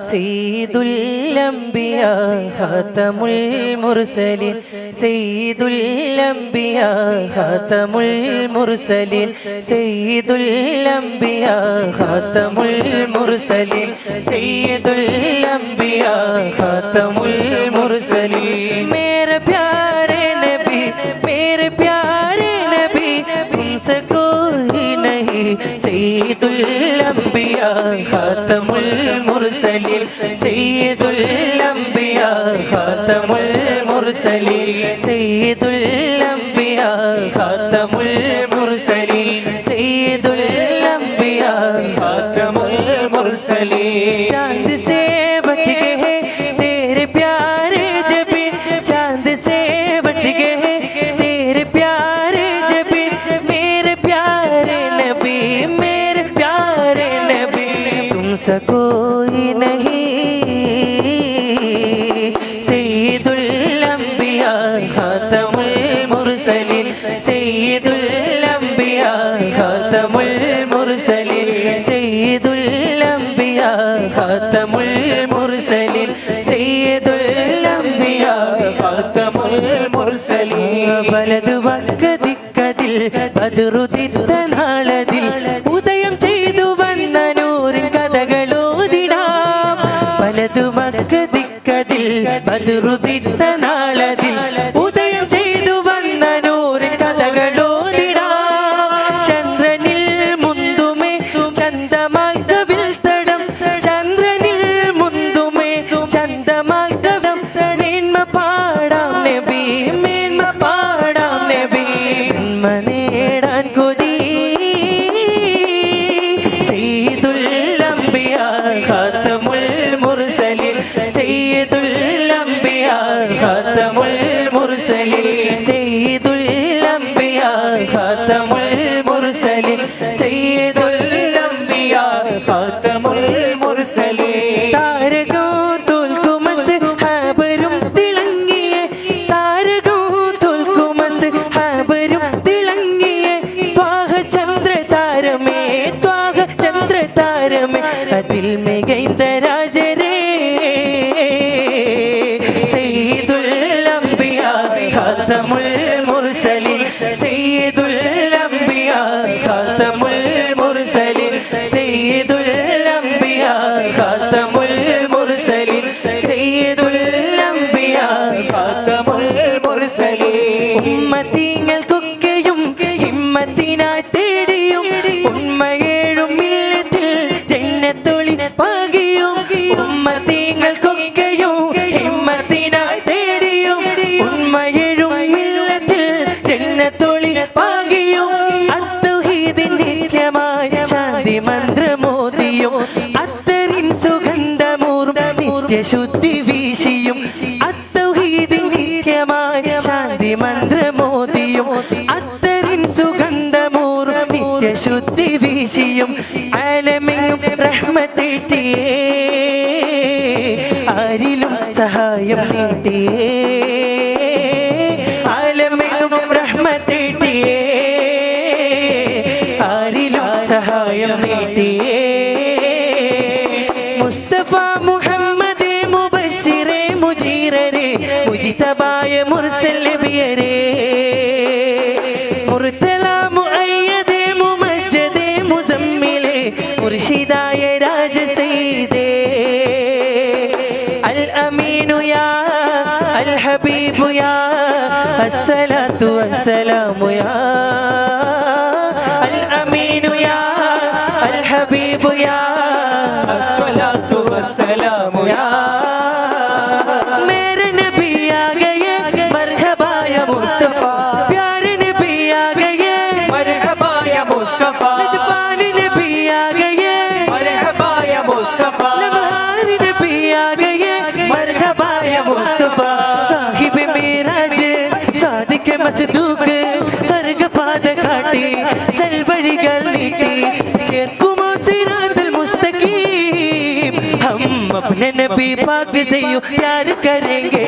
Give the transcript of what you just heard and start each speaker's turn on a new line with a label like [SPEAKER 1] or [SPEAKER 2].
[SPEAKER 1] സയ്യിദുൽ അംബിയാ ഖാതമുൽ മുർസലീൻ സയ്യിദുൽ അംബിയാ ഖാതമുൽ മുർസലീൻ സയ്യിദുൽ അംബിയാ ഖാതമുൽ മുർസലീൻ സയ്യിദുൽ അംബിയാ ഖാതമുൽ മുർസലീൻ मेरे प्यारे नबी तुमसे कोई नहीं सയ്യിദുൽ അംബിയാ ഖാതമുൽ മുർസലീൻ സയ്യിദുൽ അംബിയാ ഖാതമുൽ മുർസലീൻ സയ്യിദുൽ അംബിയാ ഖാതമുൽ മുർസലീൻ സയ്യിദുൽ അംബിയാ ഖാതമുൽ മുർസലീൻ चांद से बट गए तेरे प्यारे जबी चांद से बट गए तेरे प्यारे जबी मेरे प्यारे नबी तुमसे कोई नहीं सയ്യിദുൽ അംബിയാ ഖാതമുൽ മുർസലീൻ സയ്യിദുൽ അംബിയാ ഖാതമുൽ മുർസലീൻ സയ്യിദുൽ അംബിയാ ഖാതമുൽ മുർസലീൻ സയ്യിദുൽ അംബിയാ ഖാതമുൽ മുർസലീൻ വലതു വക്കതിക്കതിൽ ബദ്റുദിത്ത നാളതിൽ ഉദയം ചെയ്തു വന്ന നൂറിൻ കഥകളോതിടാം വലതു വക്കതിക്കതിൽ ബദ്റുദിത്ത നാളതിൽ ഉദയം ചെയ്തു വന്ന നൂറിൻ കഥകളോതിടാം ചന്ദ്രനിൽ മുന്തുമേ ചന്തമായി കവിൽത്തടം ചന്ദ്രനിൽ മുന്തുമേ ചന്തമായി കവിതം മേന്മ പാടാം നബി നന്മ നേടാൻ കൊതി സയ്യിദുൽ അംബിയാ ഖാതമുൽ മുർസലീൻ സയ്യിദുൽ അംബിയാ ഖാതമുൽ മുർസലീൻ സയ്യിദുൽ അംബിയാ ഖാതമുൽ മുർസലീൻ സയ്യിദുൽ അംബിയാ ഖാതമുൽ മുർസലീൻ താരകോ തോൽക്കുമസ് ഹാബരും തിളങ്ങിയ താരകോ തോൽക്കുമസ് ഹാബരും തിളങ്ങിയ ത്വാഹ ചന്ദ്രതാരമേ അതിൽ മികൈന്ത രാജരേ സയ്യിദുൽ അംബിയാ ഖാതമുൽ മുർസലീൻ സയ്യിദുൽ അംബിയാ ഖാതമുൽ മുർസലീൻ സയ്യിദുൽ അംബിയാ ഖാതമുൽ മുർസലീൻ സയ്യിദുൽ അംബിയാ ഖാതമുൽ മുർസലീൻ ഉമ്മത്തിങ്ങൾക്കൊക്കെയും ഹിമ്മത്തിനായി തേടിയും ഉണ്മയേഴും മില്ലത്തിൽ ജന്നത്തൊളി പാകിയും ഉമ്മത്തിങ്ങൾക്കൊക്കെയും ഹിമ്മത്തിനായി തേടിയും ഉണ്മയേഴും മില്ലത്തിൽ ജന്നത്തൊളി പാകിയും അത്തൗഹീദിൻ നിത്യമായ ശാന്തി മന്ത്രമോദിയും അത്തറിൻ സുഗന്ധമൂറും നിത്യശുദ്ധി വീശിയും അത്തൗഹീദിൻ നിത്യമായ ശാന്തി മന്ത്രമോദിയും അത്തറിൻ സുഗന്ധമൂറും നിത്യശുദ്ധി വീശിയും ആലമെങ്ങും റഹ്മത്തേറ്റിയേ ആരിലും സഹായം നീട്ടിയേ ആലമെങ്ങും റഹ്മത്തേറ്റിയേ ആരിലും സഹായം നീട്ടിയേ മുസ്തഫ മുഹമ്മദേ മുബശ്ശിറേ മുജീറരേ മുജ്തബായ മുർസൽ നബിയരേ മുർത്തല മുഅയ്യദേ മുമജ്ജദേ മുസമ്മിലേ മുർഷിദായ രാജ സയ്യിദേ അൽ അമീനു യാ അൽ ഹബീബു യാ അസ്സലാത്തു വസ്സലാമു യാ അൽ അമീനു യാ അൽ ഹബീബു യാ അസ്സലാത്തു വസ്സലാമു യാ मेरे नबी आ गए मरहबा या मुस्तफा प्यारे नबी आ गए मरहबा या मुस्तफा लजपाल नबी आ गए मरहबा या मुस्तफा लबहार नबी आ गए मरहबा या मुस्तफा साहिब मेराज सादिक मसदूक स्वर्ग पाद काटी सलबड़िകൾ നീട്ടി ചേർക്കുമോ സിറാത്തുൽ മുസ്തഖീം हम अपने नबी पाक से यूं प्यार करेंगे